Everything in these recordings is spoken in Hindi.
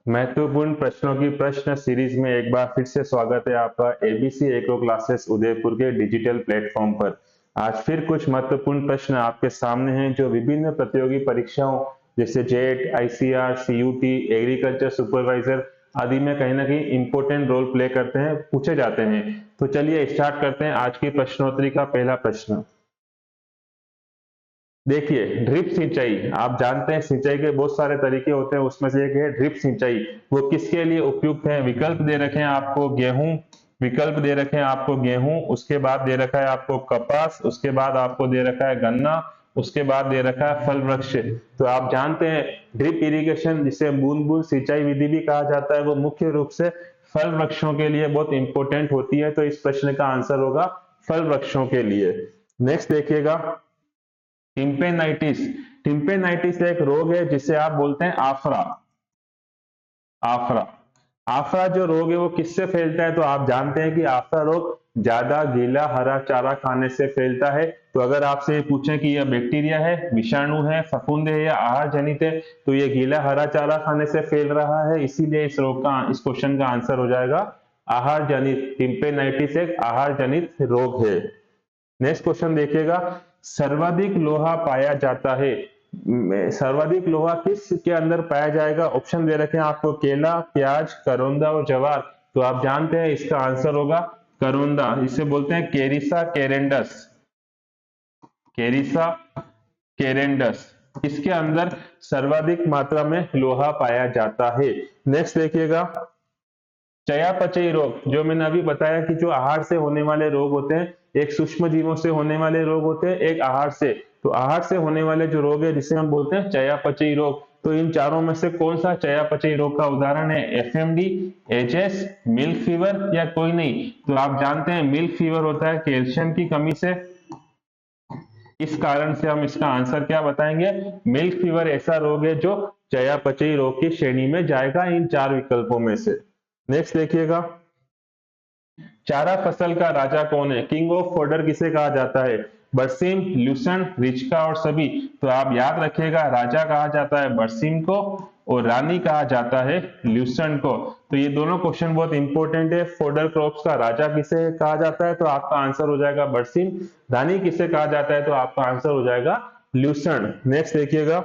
महत्वपूर्ण प्रश्नों की प्रश्न सीरीज में एक बार फिर से स्वागत है आपका एबीसी एग्रो क्लासेस उदयपुर के डिजिटल प्लेटफॉर्म पर। आज फिर कुछ महत्वपूर्ण प्रश्न आपके सामने हैं जो विभिन्न प्रतियोगी परीक्षाओं जैसे JET, ICR, CUT, agriculture supervisor आदि में कहीं ना कहीं इंपॉर्टेंट रोल प्ले करते हैं, पूछे जाते हैं। तो चलिए स्टार्ट करते हैं आज की प्रश्नोत्तरी का पहला प्रश्न। देखिए, ड्रिप सिंचाई, आप जानते हैं सिंचाई के बहुत सारे तरीके होते हैं, उसमें से एक है ड्रिप सिंचाई। वो किसके लिए उपयुक्त है? विकल्प दे रखे हैं आपको गेहूं, विकल्प दे रखे हैं आपको गेहूं, उसके बाद दे रखा है आपको कपास, उसके बाद आपको दे रखा है गन्ना, उसके बाद दे रखा है फल वृक्ष। तो आप जानते हैं ड्रिप इरिगेशन, जिसे बूंद बूंद सिंचाई विधि भी कहा जाता है, वो मुख्य रूप से फल वृक्षों के लिए बहुत इंपॉर्टेंट होती है। तो इस प्रश्न का आंसर होगा फल वृक्षों के लिए। नेक्स्ट देखिएगा, टिम्पेनाइटिस। टिम्पेनाइटिस एक रोग है जिसे आप बोलते हैं आफरा। आफरा आफरा जो रोग है वो किससे फैलता है? तो आप जानते हैं कि आफरा रोग ज्यादा गीला हरा चारा खाने से फैलता है। तो अगर आपसे ये पूछें कि यह बैक्टीरिया है, विषाणु है, फफूंद है या आहार जनित है, तो ये गीला हरा चारा खाने से फैल रहा है। इसीलिए इस क्वेश्चन का आंसर हो जाएगा आहार जनित। टिम्पेनाइटिस एक आहार जनित रोग है। नेक्स्ट क्वेश्चन देखिएगा, सर्वाधिक लोहा पाया जाता है। सर्वाधिक लोहा किस के अंदर पाया जाएगा? ऑप्शन दे रखे हैं आपको केला, प्याज, करोंदा और जवार। तो आप जानते हैं इसका आंसर होगा करोंदा, इसे बोलते हैं केरिसा केरेंडस। केरिसा केरेंडस, इसके अंदर सर्वाधिक मात्रा में लोहा पाया जाता है। नेक्स्ट देखिएगा, चयापचयी रोग, जो मैंने अभी बताया कि जो आहार से होने वाले रोग होते हैं, एक सूक्ष्म जीवों से होने वाले रोग होते हैं, एक आहार से। तो आहार से होने वाले जो रोग है जिसे हम बोलते हैं चयापचयी रोग, तो इन चारों में से कौन सा चयापचयी रोग का उदाहरण है? एफएमडी, एचएस, मिल्क फीवर या कोई नहीं? तो आप जानते हैं मिल्क फीवर होता है कैल्शियम की कमी से। इस कारण से हम इसका आंसर क्या बताएंगे? मिल्क फीवर ऐसा रोग है जो चयापचयी रोग की श्रेणी में जाएगा इन चार विकल्पों में से। नेक्स्ट देखिएगा, चारा फसल का राजा कौन है? किंग ऑफ फोडर किसे कहा जाता है? बरसीम, ल्यूसन, रिचका और सभी। तो आप याद रखिएगा, राजा कहा जाता है बरसीम को और रानी कहा जाता है ल्यूसन को। तो ये दोनों क्वेश्चन बहुत इंपॉर्टेंट है। फोडर क्रॉप्स का राजा किसे कहा जाता है? तो आपका आंसर हो जाएगा बरसीम। रानी किसे कहा जाता है? तो आपका आंसर हो जाएगा ल्यूसन। नेक्स्ट देखिएगा,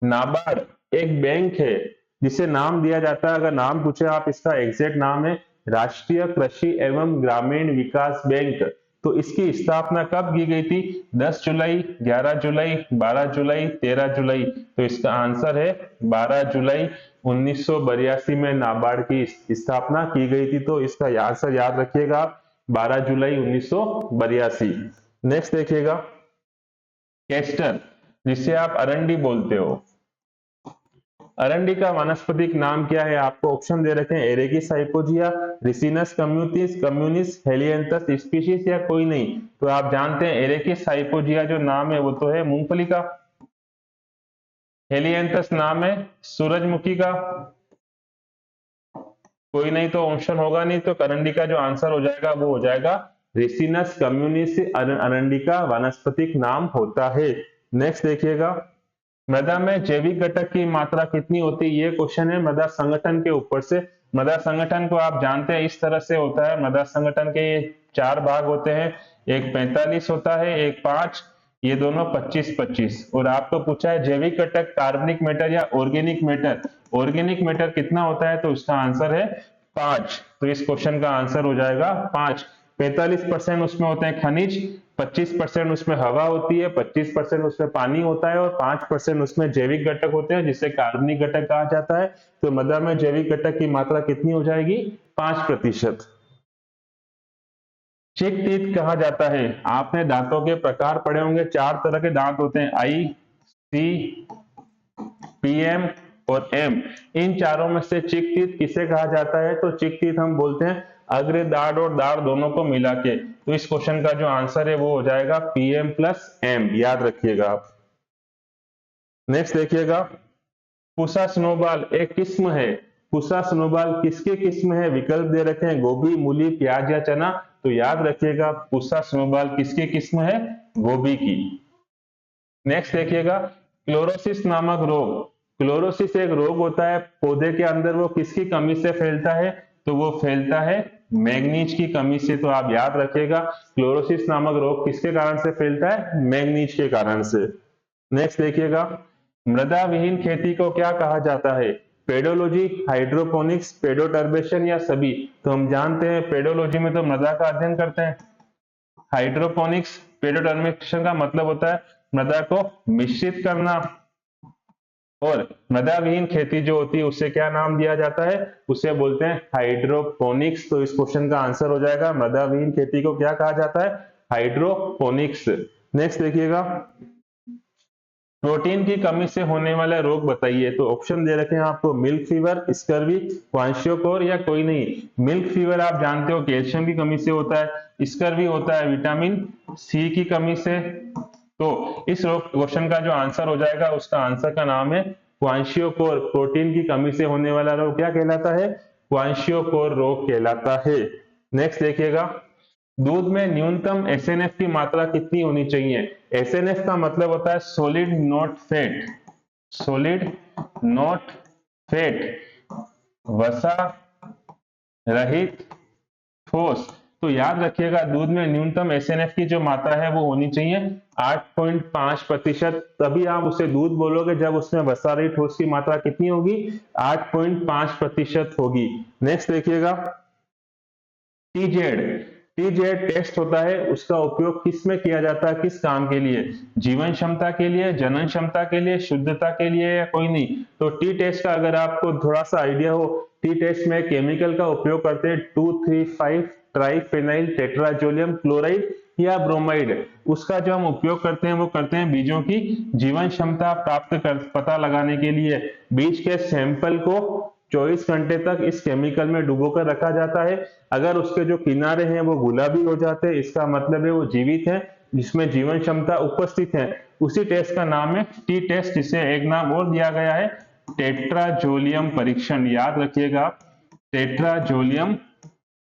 नाबार्ड एक बैंक है जिसे नाम दिया जाता है, अगर नाम पूछे आप इसका एग्जैक्ट नाम है राष्ट्रीय कृषि एवं ग्रामीण विकास बैंक। तो इसकी स्थापना कब की गई थी? 10 जुलाई, 11 जुलाई, 12 जुलाई, 13 जुलाई। तो इसका आंसर है 12 जुलाई 1982 में नाबार्ड की स्थापना की गई थी। तो इसका आंसर याद रखिएगा आप, 12 जुलाई 1982। नेक्स्ट देखिएगा, कैस्टर, जिसे आप अरंडी बोलते हो, अरंडी का वानस्पतिक नाम क्या है? आपको ऑप्शन दे रखे हैं एरेकिस hypogaea, Ricinus communis, Helianthus species या कोई नहीं। तो आप जानते हैं एरेकिस हाइपोजिया जो नाम है वो तो है मूंगफली का, हेलियंथस नाम है सूरजमुखी का, कोई नहीं तो ऑप्शन होगा नहीं। तो अरंडी का जो आंसर हो जाएगा वो हो जाएगा रिसिनस कम्युनिस, अरंडी का वानस्पतिक नाम होता है। नेक्स्ट देखिएगा, मृदा में जैविक घटक की मात्रा कितनी होती है? ये क्वेश्चन है मृदा संगठन के ऊपर से। मृदा संगठन को आप जानते हैं इस तरह से होता है, मृदा संगठन के ये 4 भाग होते हैं, एक 45 होता है, एक 5, ये दोनों 25-25। और आपको पूछा है जैविक घटक कार्बनिक मैटर या ऑर्गेनिक मैटर, ऑर्गेनिक मैटर कितना होता है? तो इसका आंसर है 5। तो इस क्वेश्चन का आंसर हो जाएगा 5। 45% उसमें होते हैं खनिज, 25% उसमें हवा होती है, 25% उसमें पानी होता है और 5% उसमें जैविक घटक होते हैं जिसे कार्बनिक घटक कहा जाता है। तो मृदा में जैविक घटक की मात्रा कितनी हो जाएगी? 5%। चिक टीथ कहा जाता है, आपने दांतों के प्रकार पढ़े होंगे, 4 तरह के दांत होते हैं, आई, सी, पीएम और एम। इन चारों में से चिक टीथ किसे कहा जाता है? तो चिक टीथ हम बोलते हैं अग्र दाढ़ और दाढ़ दोनों को मिला के। तो इस क्वेश्चन का जो आंसर है वो हो जाएगा पीएम प्लस एम, याद रखिएगा आप। नेक्स्ट देखिएगा, पुसा स्नोबॉल एक किस्म है, पुसा स्नोबॉल किसकी किस्म है? विकल्प दे रखे हैं गोभी, मूली, प्याज या चना। तो याद रखिएगा पुसा स्नोबॉल किसकी किस्म है? गोभी की। नेक्स्ट देखिएगा, क्लोरोसिस नामक रोग क्लोरोसिस एक रोग होता है पौधे के अंदर, वो किसकी कमी से फैलता है, तो वो फैलता है मैग्नीज की कमी से। तो आप याद रखिएगा क्लोरोसिस नामक रोग किसके कारण से फैलता है, मैग्नीज के कारण से। नेक्स्ट देखिएगा, मृदा विहीन खेती को क्या कहा जाता है, पेडोलॉजी, हाइड्रोपोनिक्स, पेडोटर्बेशन या सभी। तो हम जानते हैं पेडोलॉजी में तो मृदा का अध्ययन करते हैं, हाइड्रोपोनिक्स पेडोटर्बेशन का मतलब होता है मृदा को मिश्रित करना, और मृदा विहीन खेती जो होती है उसे क्या नाम दिया जाता है, उसे बोलते हैं हाइड्रोपोनिक्स। तो इस क्वेश्चन का आंसर हो जाएगा मृदा विहीन खेती को क्या कहा जाता है, हाइड्रोपोनिक्स। नेक्स्ट देखिएगा, प्रोटीन की कमी से होने वाला रोग बताइए। तो ऑप्शन दे रखे हैं आपको, मिल्क फीवर, स्कर्वी, क्वांशियोकोर या कोई नहीं। मिल्क फीवर आप जानते हो कैल्शियम की कमी से होता है, स्कर्वी होता है विटामिन सी की कमी से। तो इस क्वेश्चन का जो आंसर हो जाएगा, उसका आंसर का नाम है क्वांशियोकोर। प्रोटीन की कमी से होने वाला रोग क्या कहलाता है, क्वांशियोकोर रोग कहलाता है। नेक्स्ट देखिएगा, दूध में न्यूनतम एसएनएफ की मात्रा कितनी होनी चाहिए। एसएनएफ का मतलब होता है solid not fat, solid not fat, वसा रहित ठोस। तो याद रखिएगा दूध में न्यूनतम एसएनएफ की जो मात्रा है वो होनी चाहिए 8.5%। तभी आप उसे दूध बोलोगे जब उसमें वसा रहित ठोस की मात्रा कितनी होगी, 8.5% होगी। नेक्स्ट देखिएगा, टीजेड, टीजेड टेस्ट होता है, उसका उपयोग किस में किया जाता है, किस काम के लिए, जीवन क्षमता के लिए, जनन क्षमता के लिए, शुद्धता के लिए या कोई नहीं। तो टी टेस्ट का अगर आपको थोड़ा सा आइडिया हो, टी टेस्ट में केमिकल का उपयोग करते हैं 2,3,5 ट्राइफेनाइल टेट्राजोलियम क्लोराइड या ब्रोमाइड। उसका जो हम उपयोग करते हैं वो करते हैं बीजों की जीवन क्षमता प्राप्त कर पता लगाने के लिए। बीज के सैंपल को 24 घंटे तक इस केमिकल में डुबोकर रखा जाता है। अगर उसके जो किनारे हैं वो गुलाबी हो जाते हैं, इसका मतलब है वो जीवित है, जिसमें जीवन क्षमता उपस्थित है। उसी टेस्ट का नाम है टी टेस्ट, जिसे एक नाम और दिया गया है टेट्राजोलियम परीक्षण। याद रखिएगा टेट्राजोलियम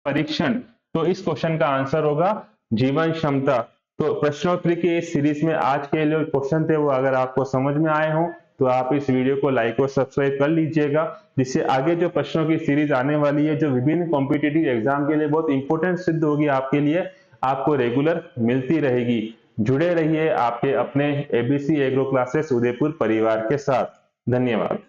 परीक्षण। तो इस क्वेश्चन का आंसर होगा जीवन क्षमता। तो प्रश्नोत्तरी की इस सीरीज में आज के लिए क्वेश्चन थे वो अगर आपको समझ में आए हो तो आप इस वीडियो को लाइक और सब्सक्राइब कर लीजिएगा, जिससे आगे जो प्रश्नों की सीरीज आने वाली है जो विभिन्न कॉम्पिटिटिव एग्जाम के लिए बहुत इंपॉर्टेंट सिद्ध होगी आपके लिए, आपको रेगुलर मिलती रहेगी। जुड़े रहिए आपके अपने एबीसी एग्रो क्लासेस उदयपुर परिवार के साथ। धन्यवाद।